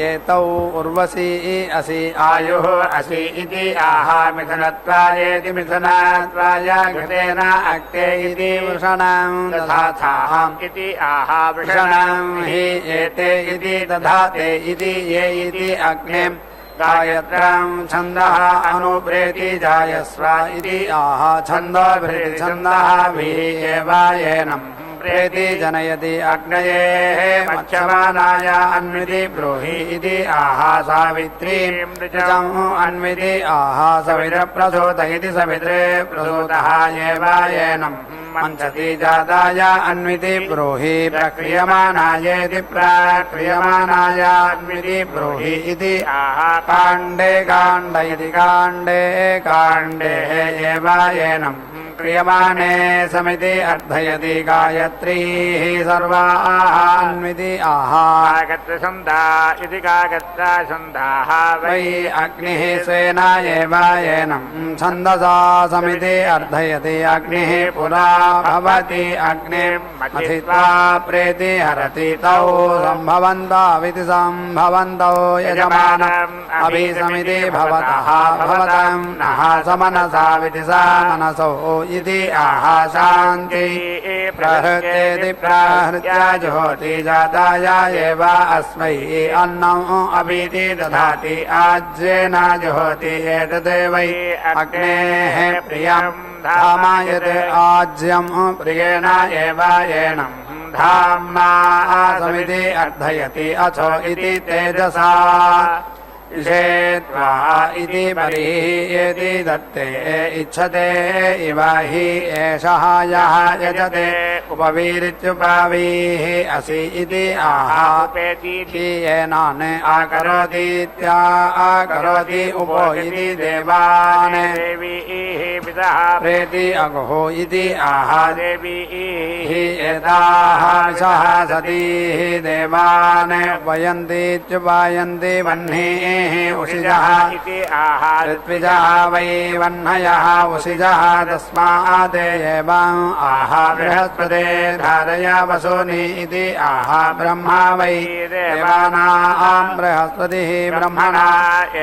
एतौ उर्वशी असि आयुः असि इति आह मिथुनत्वायेति मिथुनत्वाय घृतेन अक्ते इति वृषणं दधाथाम् इति आह वृषणं हि एते इति दधाते इति ये इति अग्ने गायत्रं छन्दः अनुप्रेति जायस्व इति आह छन्दोभृति छन्दः एवायेनम् प्रेति जनयति अग्नये मच्छमानाय अन्विति ब्रूहि इति आह सावित्रीं ऋचम् अन्विति आह सवित्रप्रसूत इति सवित्रे प्रसूतः एवायेनम् मञ्चति जाताय अन्विति ब्रूहि प्रक्रियमाणायेति प्रक्रियमाणाय अन्विति ब्रूहि इति आह काण्डे काण्ड इति काण्डे काण्डे एवायेनम् क्रियमाणे समिति अर्थयति गायत्रीः सर्वान्विति आह कागत्रसन्धा इति कागत्रासन्धाः वै अग्निः स्वेन एवायेनं छन्दसा समिति अर्थयति अग्निः पुरा भवति अग्निम् मथित्वा प्रेति हरति तौ सम्भवन्तविति सम्भवन्तौ यजमानम् अभिसमिति भवतः भवतं नः समनसाविति सा मनसौ इति आह शान्ति प्रहृत्येति प्रहृत्या जुहोति जाताय एव अस्मै अन्नम् अभीति दधाति आज्येन जुहोति एतद् वै अग्नेः प्रियं धामायते आज्यं प्रियेण एव येनं धाम्ना समिति अर्थयति अथो इति तेजसा इषेत्वा इति परिहीयेति दत्ते इच्छते इव हि एषः यः यजते उपवीरित्युपवीः असि इति आह हि येनान् आकरोतीत्या आकरोति उपो इति देवान् प्रेति अगुः इति आह हि एताः विशः सतीः देवान् उपयन्तीत्युपायन्ति वह्निः उषिजः ऋत्विजः वै वह्नयः उषिजः तस्मात् एवम् आह बृहस्पते धारय वसूनि इति आह ब्रह्मा वै देवानां बृहस्पतिः ब्रह्मणा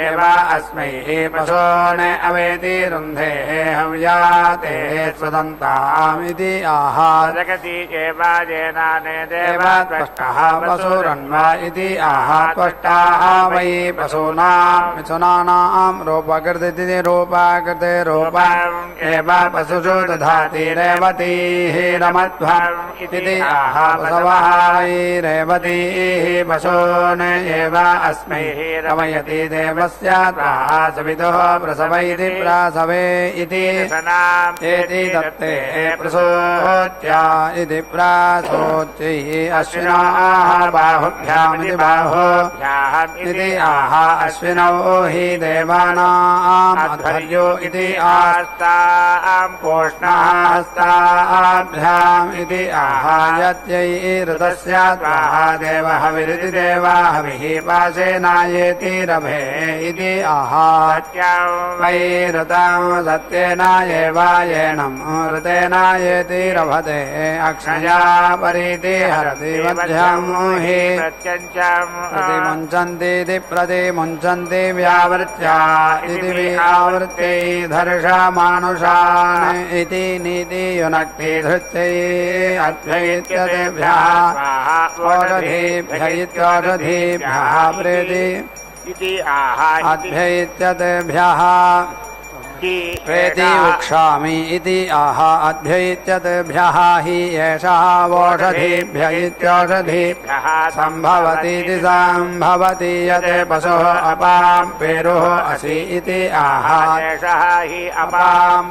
एव अस्मै पशून् अवेति रुन्धे हव्याते स्वदन्तामिति आह जगति एवाजेनाने देव त्वष्टः वसुरन्वा इति आह त्वष्टाः वै पशून् मिथुनानां रूपकृति रूपाकृते रूपम् एव पशुषु दधाति रेवतीः रमध्वम् इति आह पशवः रेवतीः पशून् एव अस्मै रमयति देवस्य त्वाः सवितुः प्रसवैति प्रासवे इति एति दत्ते प्रसूत्या इति प्रासूत्यैः अश्विनाः बाहुभ्यामिति बाहुभ्याः इति आह अश्विनौ हि देवानाम् अध्वर्यो इति आस्ताम् पोष्णास्ताभ्याम् इति आह यत्यै ऋतस्य त्वाः देवः विरिति देवा हविः पाशेनायेति रभे इति आह वै ऋतं सत्येन एवायेनं ऋतेन येति रभते अक्षया परीति हरति मध्यं हि प्रतिमुञ्चन्तीति प्रतिमुञ्चन्ति व्यावृत्या इति व्यावृत्यै धर्षमानुषान् इति नीति युनक्ति धृत्यै अद्वैत्यतेभ्यः ओषधीभ्य इत्योषधीभ्यः प्रीति अद्वैत्यतेभ्यः प्रेति वक्ष्यामि इति आह अध्यैत्यतेभ्यः हि एषः वोषधीभ्य इत्योषधीभ्यः सम्भवतीति सम्भवति यत् पशुः अपां पेरुः असि इति आह एषः हि अपां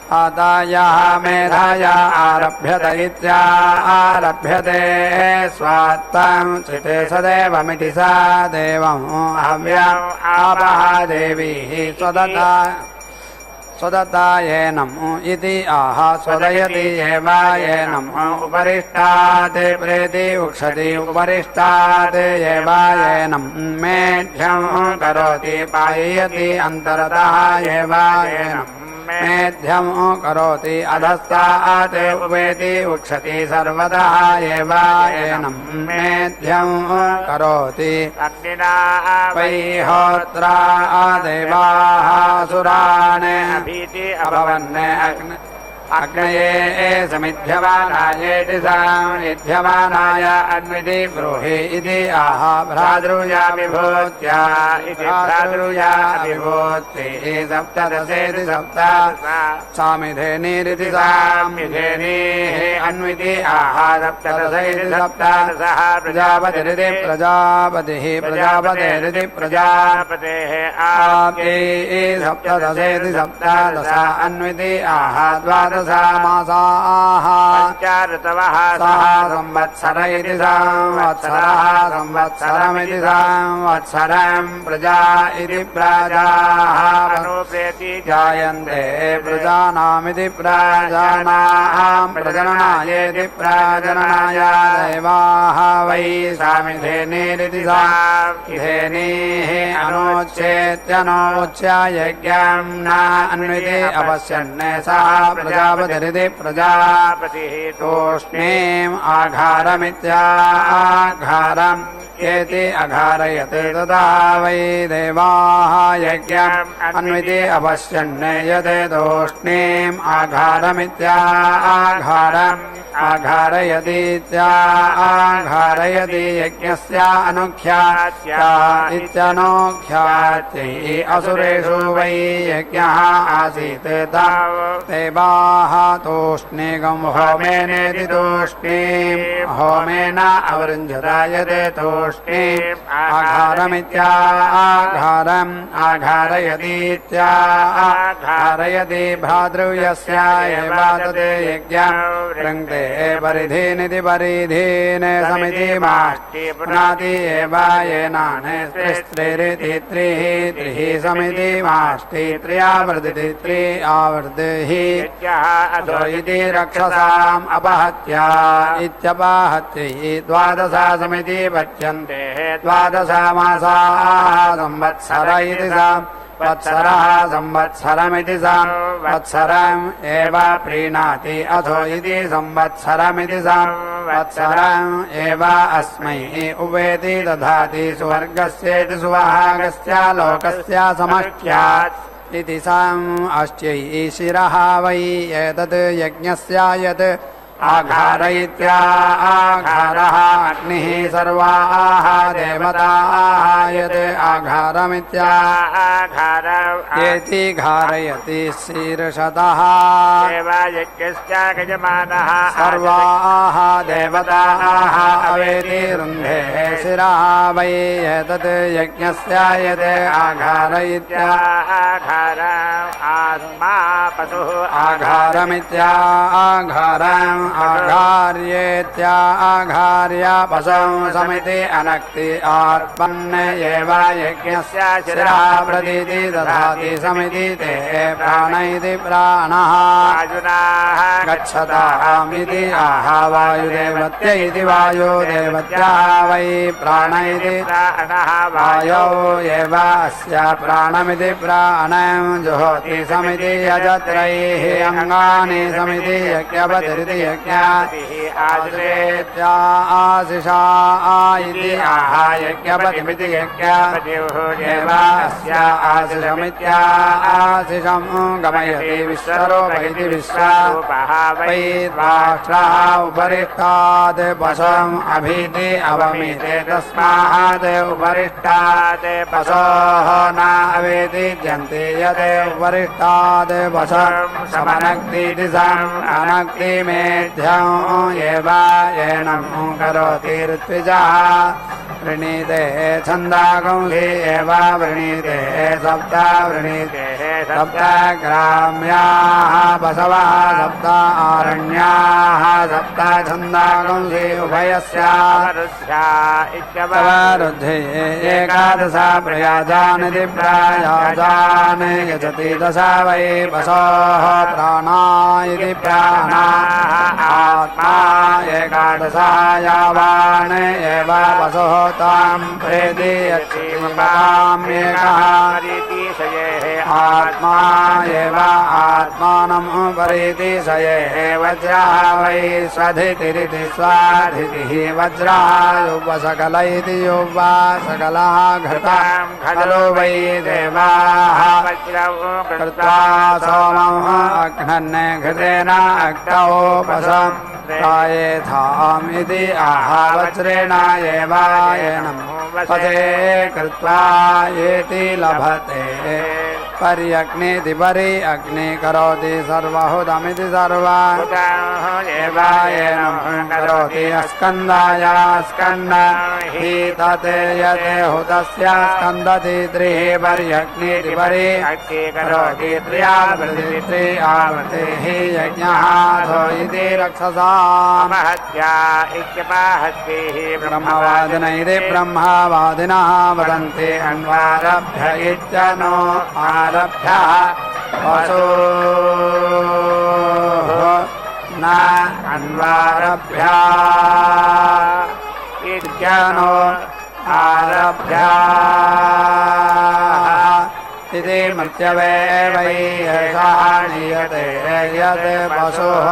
पातायाः मेधाया आरभ्यत इत्यारभ्यते स्वात्तं चिते सदेवमिति सा देवम् हव्यम् आपः देवीः स्वदता स्वदतायेनम् इति आह स्वदयति एवायेनम् उपरिष्टात् प्रेति उक्षति उपरिष्टात् एवायेनम् मेढ्यम् करोति पाययति अन्तरतः एवायेनम् मेध्यम् करोति अधस्तात् उपेति उक्षति सर्वतः एवायेनम् मेध्यम् करोति वैहोत्रा देवाः सुरान् अभवन् अग्नये समिध्यमानायेति सामिध्यमानाय अन्विति ब्रूहि इति आह भ्रातृया विभूत्या इति भ्रातृया विभूति सप्तदशेति सप्त सामिधेनीरिति सामिधेनीः अन्विति आह सप्तदशेति सप्तदशः प्रजापतिरिति प्रजापतिः प्रजापतेरिति प्रजापतेः आप्यै सप्तदशेति सप्तदश अन्विति आह द्वादश मासाः पञ्चऋतवः संवत्सर इति संवत्सरः संवत्सरमिति संवत्सरम् प्रजा इति प्रजाः अनुप्रेति जायन्ते प्रजानामिति प्रजानाम् प्रजननायेति प्रजननाय देवाः वै सामिधेनीरिति सामिधेनीः अनुच्चेत्यनोच्य यज्ञम् न अन्विति अपश्यन्ने सा प्रजापतिरिति प्रजापतिः तूष्णीम् आघारमित्याघारम् एति अघारयते तदा वै देवाः यज्ञम् अन्विति अपश्यन् यते तूष्णीम् आघारमित्याघारम् आघारयतीत्याघारयति यज्ञस्य अनुख्यात्या इत्यनुख्यात्यै असुरेषु वै यज्ञः आसीत् देवाः तूष्णीकम् होमेनेति तूष्णीम् होमेन अवरुञ्जतायते तूष्णीम् आघारमित्याघारम् आघारयतीत्याघारयति भ्रातृव्यस्य एवातते यज्ञम् वृङ्क्ते परिधीनिति परिधीने समिति माष्टि पुनाति एवायेनाने स्त्रीरिति त्रिः त्रिः समिति माष्टि त्र्यावर्तिति त्रि आवर्तिः अथो इति रक्षसाम् अपहत्या इत्यपहत्यैः द्वादशा समिति पच्यन्ते द्वादश मासाः संवत्सर इति वत्सरः संवत्सरमिति संवत्सरम् एव प्रीणाति अथो इति संवत्सरमिति संवत्सरम् एव अस्मै उपेति दधाति सुवर्गस्येति सुवहागस्य लोकस्य समष्ट्यात् इति साम् अष्ट्यै शिरः वै एतत् यज्ञस्य यत् आघारयित्याघारः अग्निः सर्वाः देवताः यत् आघारमित्याघारयति घारयति शीर्षतः यज्ञश्चागजमानः सर्वाः देवताः अवेति रुन्धे शिरः वै एतत् यज्ञस्य यत् आघार आत्मा पशुः आघारमित्याघारम् आघार्येत्याघार्य पशुं समिति अनक्ति आत्मन् एव यज्ञस्य शिरः प्रतीति दधाति समिति ते प्राण इति प्राणः गच्छतामिति आह वायुदेवत्य इति वायुदेवत्या वै प्राण इति वायौ एव अस्य प्राणमिति प्राणं जुहोति समिति यजत्रैः अङ्गानि समिति यज्ञपतिरिति यज्ञादित्या आशिषा इति आह यज्ञपतिमिति यज्ञ अस्य आशिषमित्या आशिषं गमयति विश्वरूपैति विश्वरूपः वै राष्ट्रः उपरिष्टात् पशुम् अभीति अवमीते तस्मात् उपरिष्टात् पशोः न अवेति जन्ति यत् उपरिष्टात् पशुं समनक्तीति सम् अनक्ति मेध्यम् एव येनं करोति ऋत्विजः वृणीते छन्दागुंसि एव वृणीते सप्त वृणीते सप्त ग्राम्याः बसवः सप्त आरण्याः सप्त छन्दागुंसि उभयस्यावरुध्ये एकादश प्रयाजानिति प्रयाजान् यजति दश वै बसोः प्राणा इति प्राणाः आत्मा एकादशायावान् एव वसुः तां प्रेति यक्षीमपाम्येकः आत्मा एव आत्मानं परिति सयेः वज्रः वै स्वधितिरिति स्वाधितिः वज्रः युवसकल इति युवसकलः घटं खलु वै देवाः कृत्वा सोमम् अघ्नन् घृतेन अक्तौ पशं प्रायेथाम् इति आह वज्रेण एव येनं पथे कृत्वा येति लभते पर्यग्निति परि अग्नि करोति सर्वहुदमिति सर्वं एव येनं करोति अस्कन्दाय स्कन्द हि तत् यत् हुतस्य स्कन्दति त्रिः पर्यग्निति परि करोति त्र्यावृत्ति त्र्यावृत्तिः यज्ञः धो इति रक्षसा ब्रह्मवादिन इति ब्रह्मवादिनः वदन्ति अन्वारभ्य इत्यनो आरभ्य वसोः न अन्वारभ्य इत्यनो आरभ्य इति मृत्यवे वै एषः नीयते यत् पशुः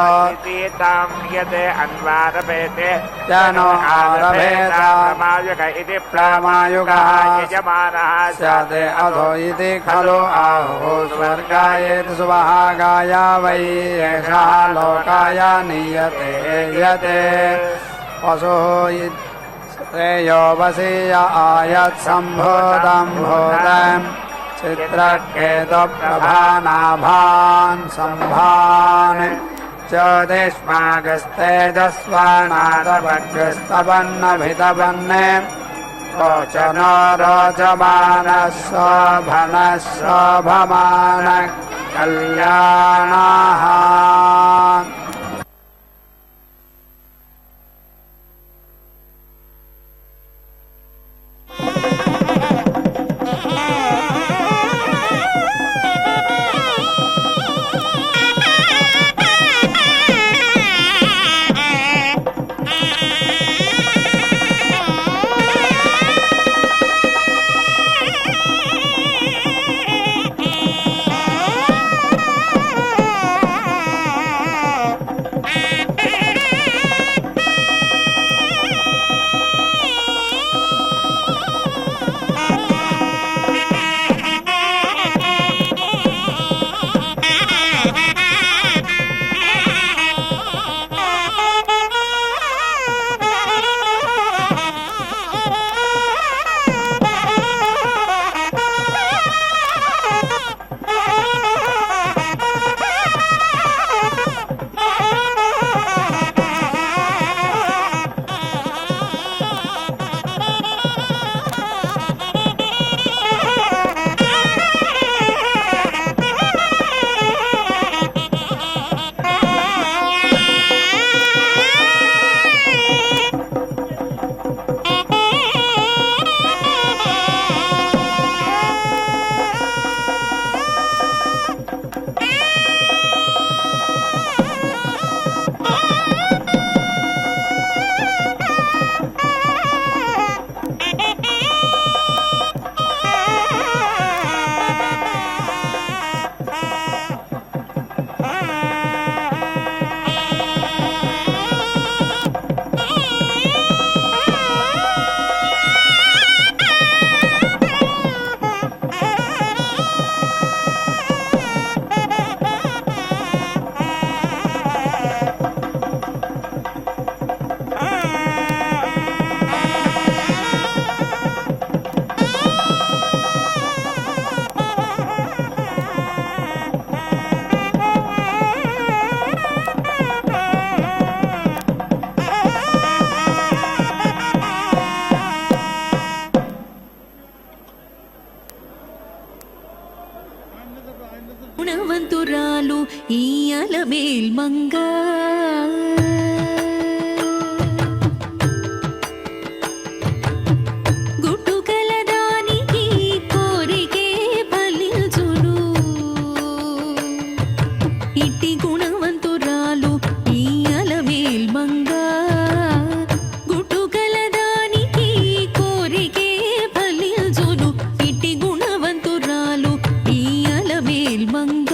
यत् अन्वारभेते जनो आरभेत मायुक इति प्रामायुगः यजमानः स्यात् अधो इति खलु आहुः स्वर्गायेति सुभागाय वै एषः लोकाय नीयते यत् पशुः श्रेयो वसीय आयत्सम्भूतं भूतम् चित्रकेतुप्रभानाभान् सम्भान् ज्योतिष्मागस्तेजस्वानादभग्रस्तपन्नभितपन्ने रोचनो रोचमानः शोभनः शोभमानः कल्याणाः మంగ గుట్టుగలదానికి కోరికే ఫలించును ఇట్టి గుణవంతురాలు ఈ అలమేల్ మంగ గుట్టుగలదానికి కోరికే ఫలించును ఇట్టి గుణవంతురాలు ఈ అలమేల్ మంగ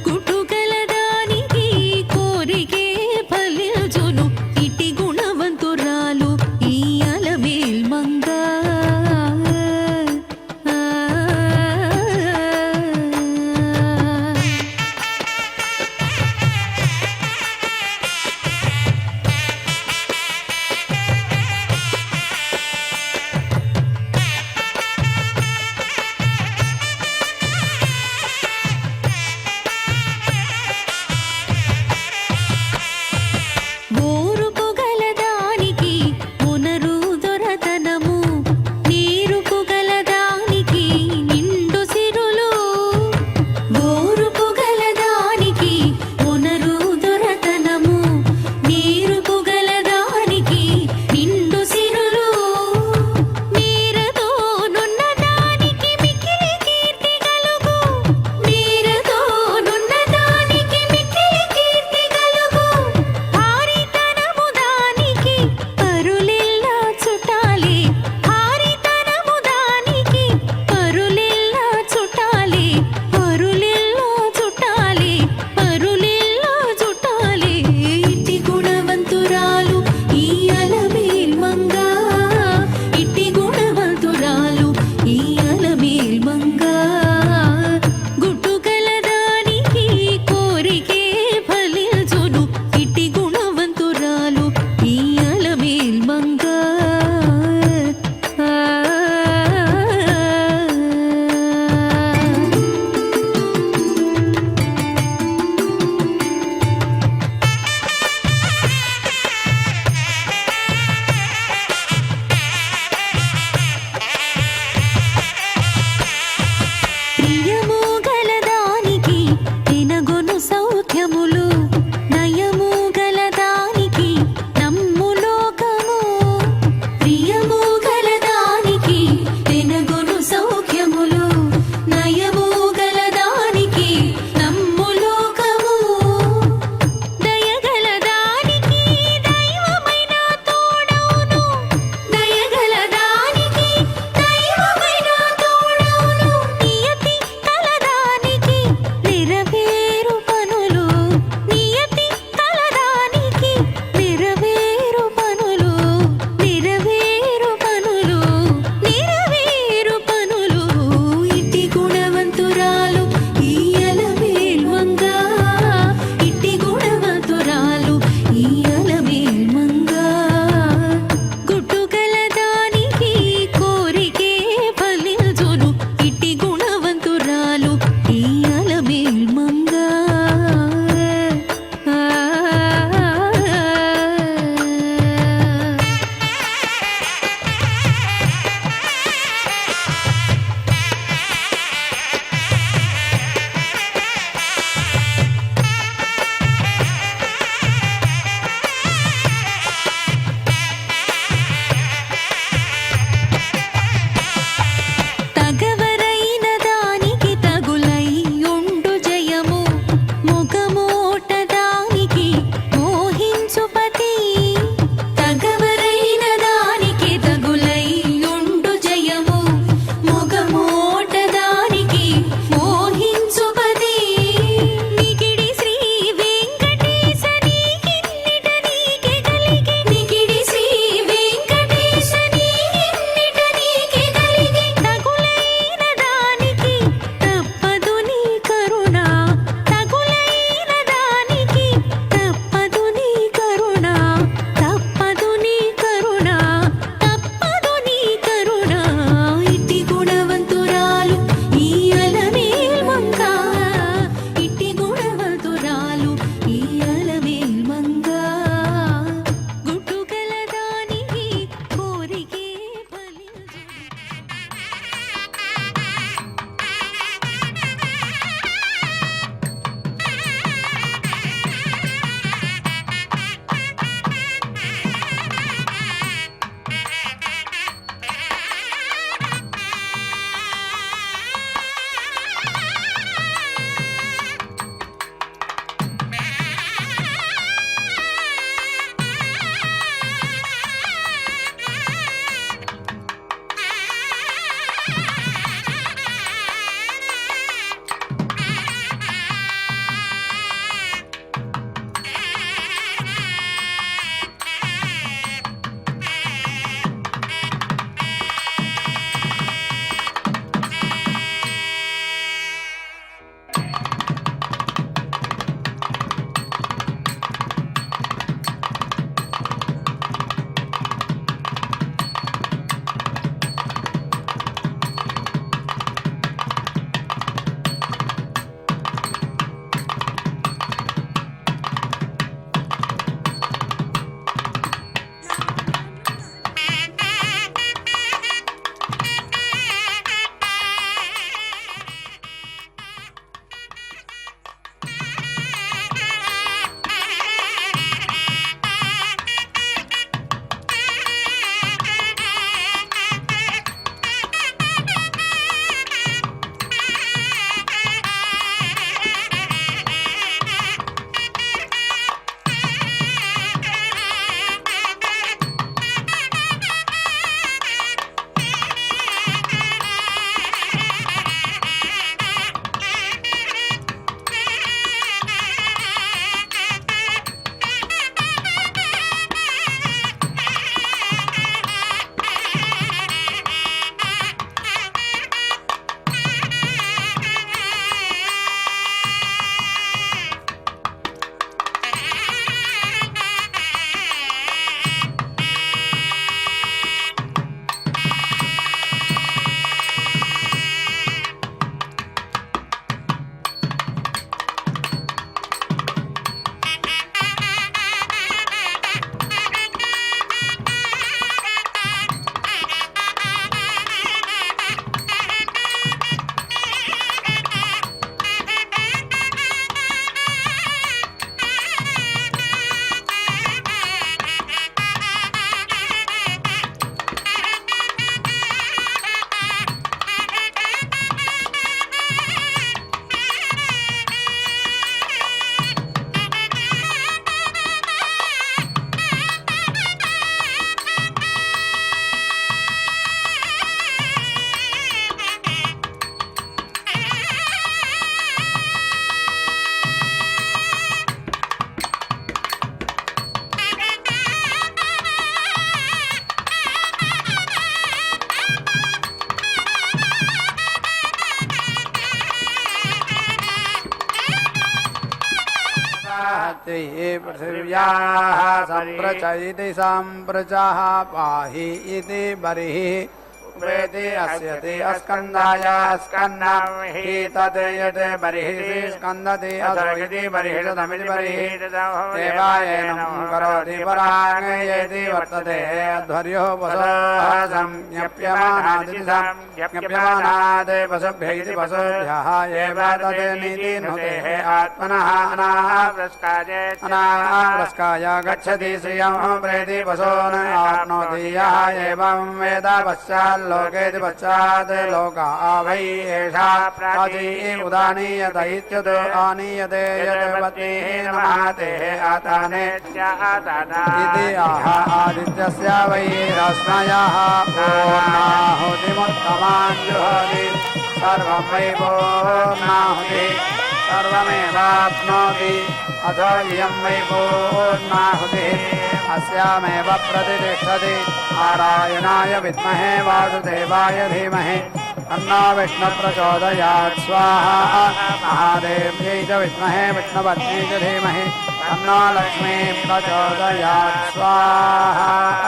గుట్టుగలదానికి आप्त्यै पृथिव्याः सम्प्रचयति सम्प्रचः पाहि इति बर्हिः वेति अस्यति अस्कन्धाय स्कन्धं हि तत् यत् बर्हिः स्कन्दति अथो यदि बर्हिषदमिति बर्हिः देवायनं करोति पराङ्गयति वर्तते ध्वर्यो पशवः संज्ञप्यमानादिति संज्ञप्यमानात् पशुभ्य इति पशुभ्यः एव तत् निधिनुतेः आत्मनः अनावृष्काय गच्छति श्रियं प्रेति पशून् आप्नोति यः एवं वेद पश्चात् लोकेति पश्चात् लोका वै एषा प्राची उदानीयत इत्युत आनीयते यद्वतीः नमः आताने इति आह आदित्यस्य वै रश्मयः पूर्णाहुतिमुत्तमान् जुहोति सर्वं वै पूर्णाहुतिः सर्वमेवाप्नोति अथो इयं वै पूर्णाहुतिः अस्यामेव प्रतिष्ठति नारायणाय विद्महे वासुदेवाय धीमहि तन्नो विष्णुप्रचोदयात् स्वाहा महादेव्यै च विद्महे विष्णुपत्न्यै च धीमहि तन्नो लक्ष्मी प्रचोदयात् स्वाहा।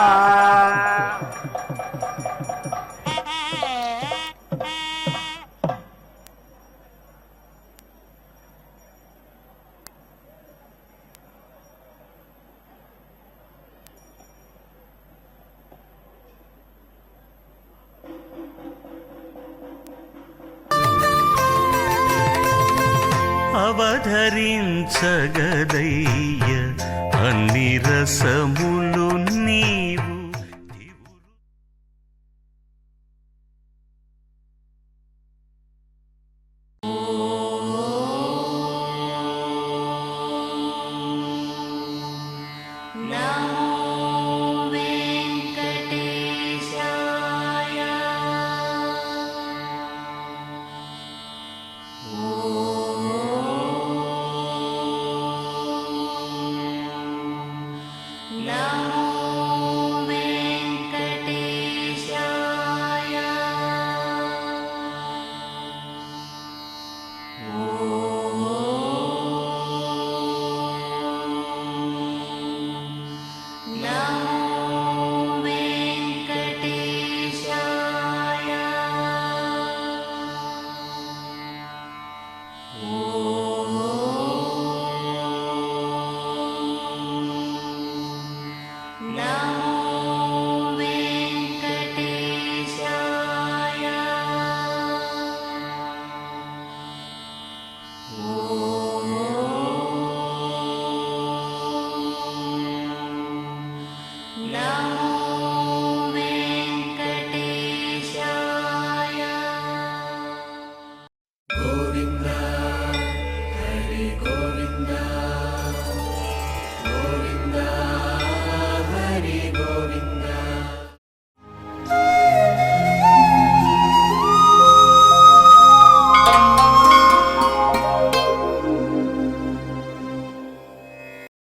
అవధరించగదయ్య అన్ని రసములు